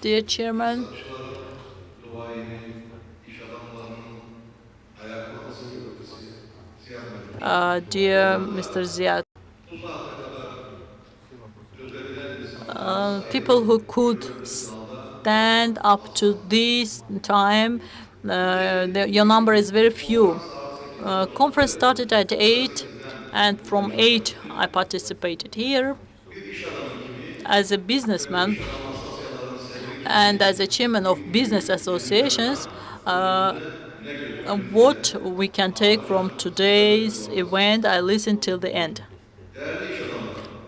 dear Chairman, dear Mr. Ziad, people who could stand up to this time, your number is very few. Conference started at 8, and from 8 I participated here as a businessman and as a chairman of business associations. What we can take from today's event, I listened till the end.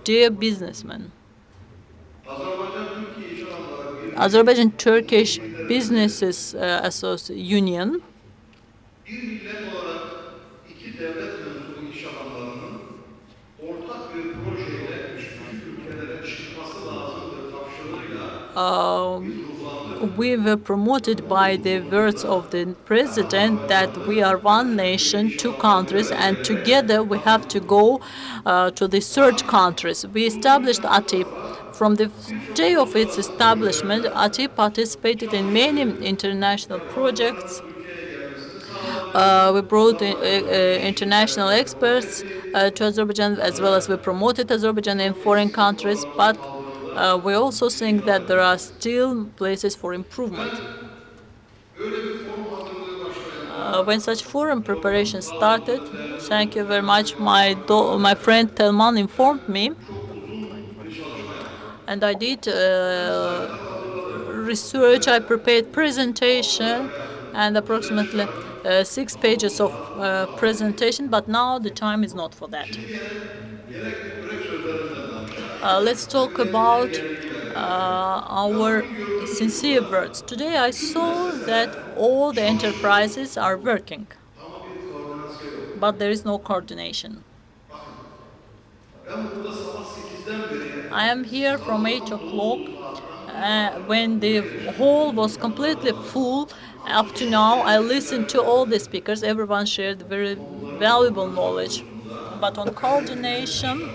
Dear businessmen, Azerbaijan Turkish Businesses Union bir millet olarak iki devlet mensubu iş adamlarının ortak bir projeyle küçük ülkelere çıkması lazımdır tavşırığıyla we were promoted by the words of the president that we are one nation, two countries, and together we have to go to the third countries. We established ATIP. From the day of its establishment, ATIP participated in many international projects. We brought international experts to Azerbaijan, as well as we promoted Azerbaijan in foreign countries, but we also think that there are still places for improvement. When such forum preparation started, thank you very much, my friend Telman informed me, and I did research. I prepared presentation and approximately 6 pages of presentation, but now the time is not for that. Let's talk about our sincere words. Today I saw that all the enterprises are working, but there is no coordination. I am here from 8 o'clock when the hall was completely full. Up to now, I listened to all the speakers. Everyone shared very valuable knowledge. But on coordination,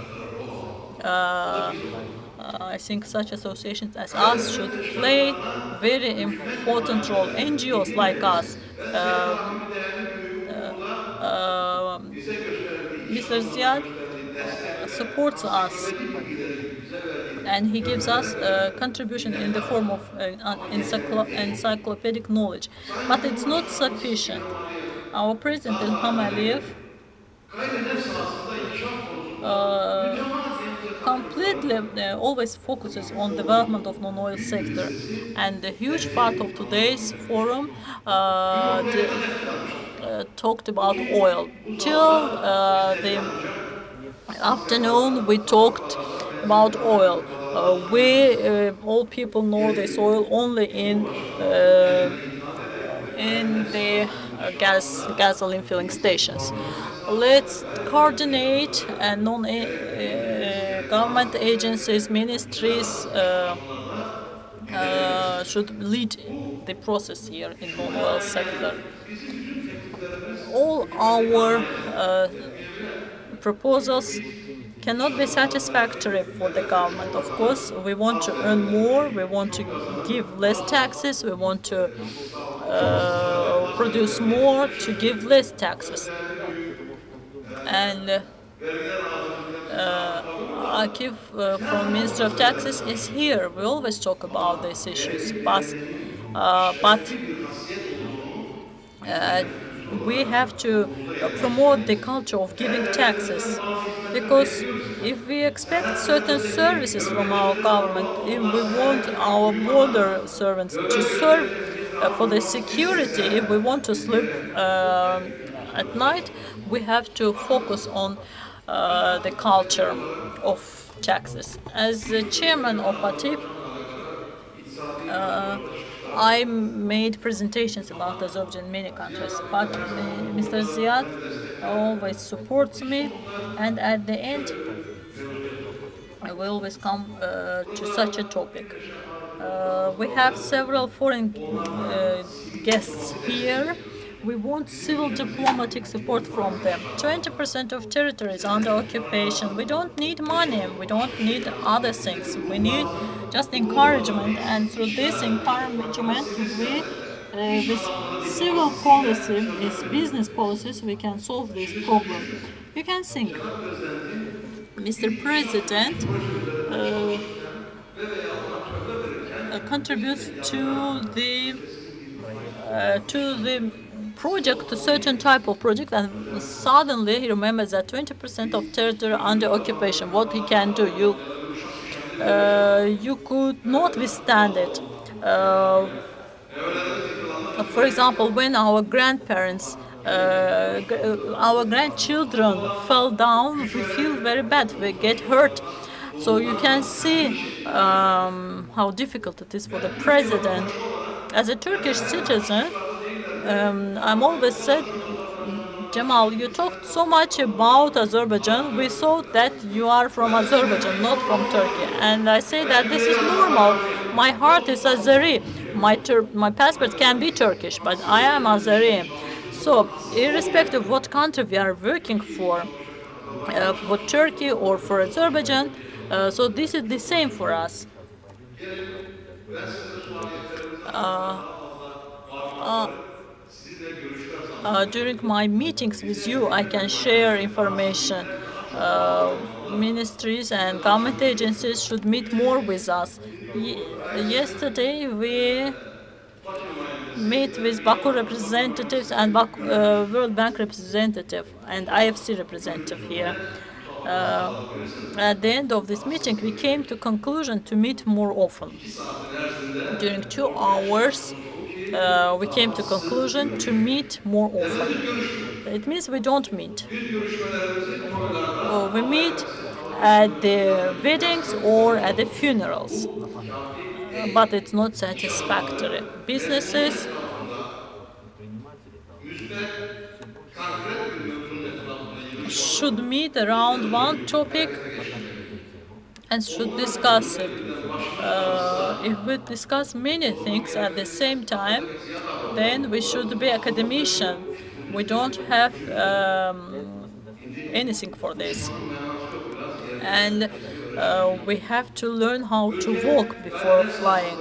I think such associations as us should play very important role. NGOs like us. Mr. Ziad supports us, and he gives us a contribution in the form of encyclopedic knowledge. But it's not sufficient. Our President İlham Aliyev completely always focuses on development of non-oil sector, and a huge part of today's forum talked about oil. Till the afternoon we talked about oil. All people know this oil only in the gasoline filling stations. Let's coordinate non-government agencies, ministries should lead the process here in non-oil sector. All our proposals cannot be satisfactory for the government. Of course, we want to earn more, we want to give less taxes, we want to produce more to give less taxes. And Akif from Ministry of Taxes is here. We always talk about these issues, but we have to promote the culture of giving taxes, because if we expect certain services from our government, if we want our border servants to serve for the security, if we want to sleep at night, we have to focus on the culture of taxes. As the chairman of ATIP, I made presentations about Azerbaijan in many countries, but Mr. Ziad always supports me, and at the end I will always come to such a topic. We have several foreign guests here. We want civil diplomatic support from them. 20% of territory is under occupation. We don't need money. We don't need other things. We need just encouragement, and through this encouragement, with civil policy, with business policies, we can solve this problem. You can think, Mr. President contributes to the project, to certain type of project, and suddenly he remembers that 20% of territory under occupation. What he can do? You could not withstand it. For example, when our grandparents, our grandchildren fell down, we feel very bad. We get hurt. So you can see how difficult it is for the president. As a Turkish citizen, I'm always said, Cemal, you talked so much about Azerbaijan. We thought that you are from Azerbaijan, not from Turkey. And I say that this is normal. My heart is Azeri. My passport can be Turkish, but I am Azeri. So, irrespective of what country we are working for Turkey or for Azerbaijan, so this is the same for us. Gelin ben sizin faaliyetlerinize daha fazla vakıf olup sizinle görüşler zamanı During my meetings with you, I can share information. Ministries and government agencies should meet more with us. Yesterday, we meet with Baku representatives and World Bank representative and IFC representative here. At the end of this meeting, we came to conclusion to meet more often. During 2 hours, we came to conclusion to meet more often. It means we don't meet. We meet at the weddings or at the funerals, but it's not satisfactory. Businesses should meet around one topic and should discuss it. If we discuss many things at the same time, then we should be academician. We don't have anything for this. And we have to learn how to walk before flying.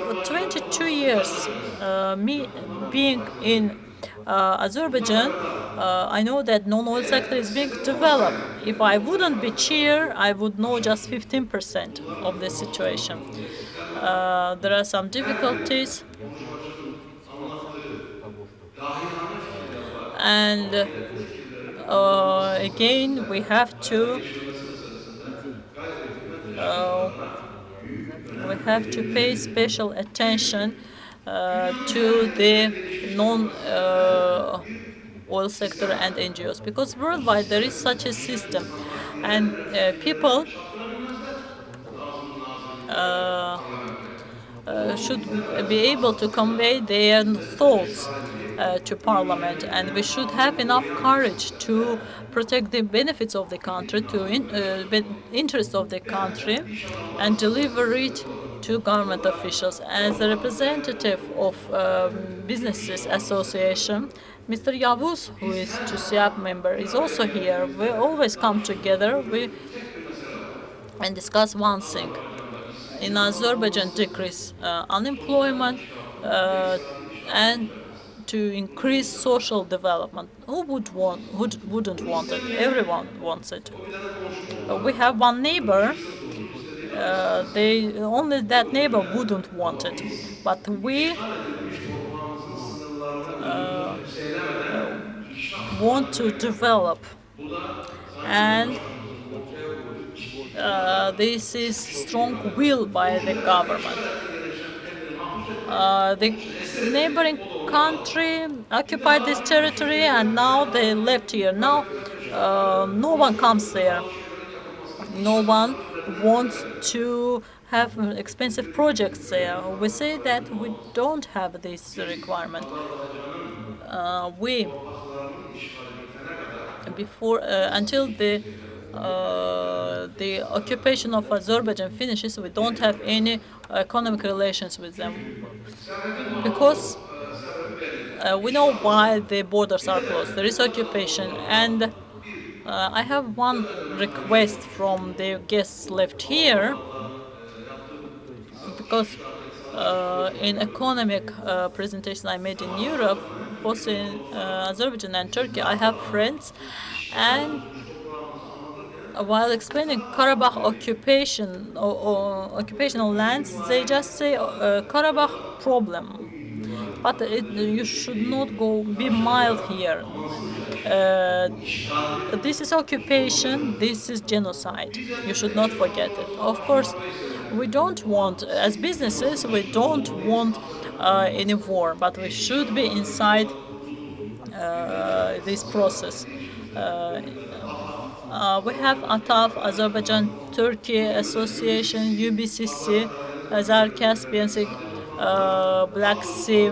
For 22 years, me being in Azerbaijan, I know that non-oil sector is being developed. If I wouldn't be chair, I would know just 15% of the situation. There are some difficulties, and again, we have to pay special attention to the non-oil sector and NGOs, because worldwide there is such a system, and people should be able to convey their thoughts to Parliament, and we should have enough courage to protect the benefits of the country, to interests of the country, and deliver it to government officials. As a representative of Businesses Association, Mr. Yavuz, who is TÜSİAD member, is also here. We always come together and discuss one thing. In Azerbaijan, decrease unemployment and to increase social development. Who wouldn't want it? Everyone wants it. We have one neighbor. Only that neighbor wouldn't want it, but we want to develop, and this is strong will by the government. The neighboring country occupied this territory, and now they left here. Now no one comes there. No one wants to have expensive projects there. We say that we don't have this requirement. Until the occupation of Azerbaijan finishes, we don't have any economic relations with them, because we know why the borders are closed. There is occupation, and I have one request from the guests left here, because in economic presentation I made in Europe, both in Azerbaijan and Turkey, I have friends, and while explaining Karabakh occupation or occupational lands, they just say Karabakh problem. But you should not be mild here. Uh, this is occupation, this is genocide. You should not forget it. Of course, we don't want, as businesses, we don't want any war, but we should be inside this process. Uh, we have ATAF, Azerbaijan Turkey Association, UBCC, Azar Caspian Black Sea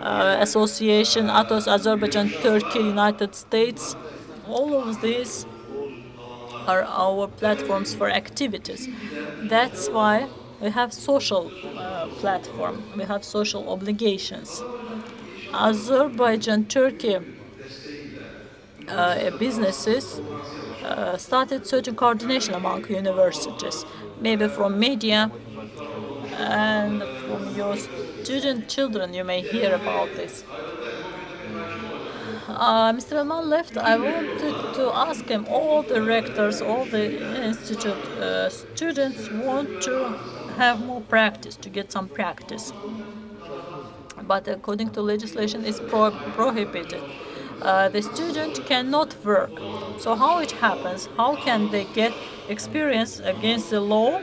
Association, Atos Azerbaijan Turkey United States. All of these are our platforms for activities. That's why we have social platform. We have social obligations. Azerbaijan Turkey businesses started certain coordination among universities, maybe from media and from your student children. You may hear about this. Mr. Elman left. I wanted to ask him, all the rectors, all the institute students want to have more practice, to get some practice. But according to legislation, it's prohibited. The student cannot work. So how it happens? How can they get experience against the law?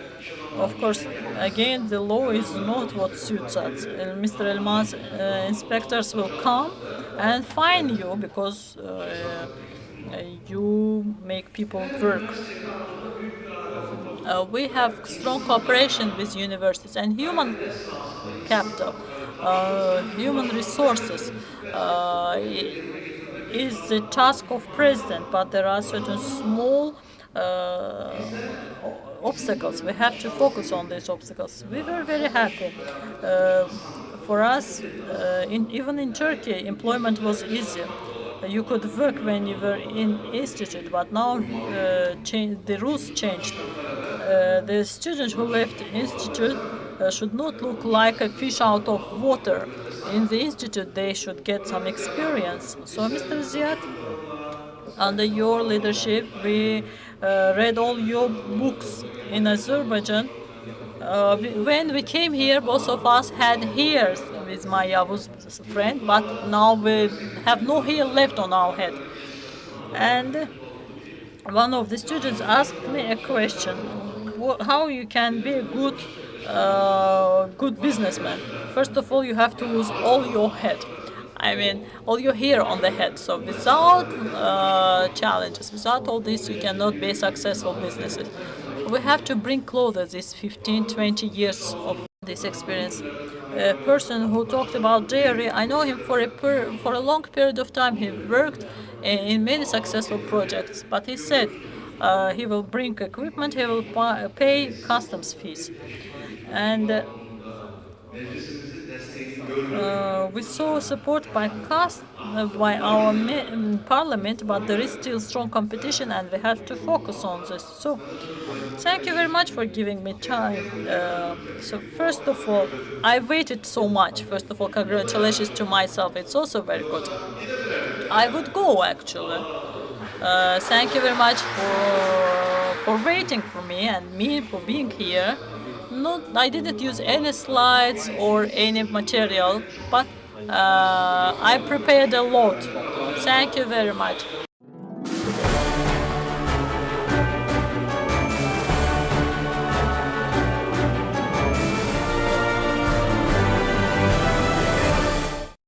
Of course, again, the law is not what suits us. Mr. Elman's inspectors will come and fine you because you make people work. We have strong cooperation with universities and human capital, human resources is the task of president, but there are certain small obstacles. We have to focus on these obstacles. We were very happy. For us, even in Turkey, employment was easy. You could work when you were in institute, but now the rules changed. The student who left institute should not look like a fish out of water. In the institute, they should get some experience. So, Mr. Ziad, under your leadership, we read all your books in Azerbaijan. When we came here, both of us had hairs with my Yavuz friend, but now we have no hair left on our head. And one of the students asked me a question: how you can be a good businessman? First of all, you have to lose all your head. I mean, all your hair on the head. So without challenges, without all this, you cannot be successful businesses. We have to bring closer these 15, 20 years of this experience. A person who talked about dairy, I know him for a long period of time. He worked in many successful projects, but he said he will bring equipment, he will pay customs fees. And we saw support by our parliament, but there is still strong competition, and we have to focus on this. So, thank you very much for giving me time. So, first of all, I waited so much. First of all, congratulations to myself. It's also very good. I would go actually. Thank you very much for waiting for me and me for being here. I didn't use any slides or any material, but I prepared a lot. Thank you very much.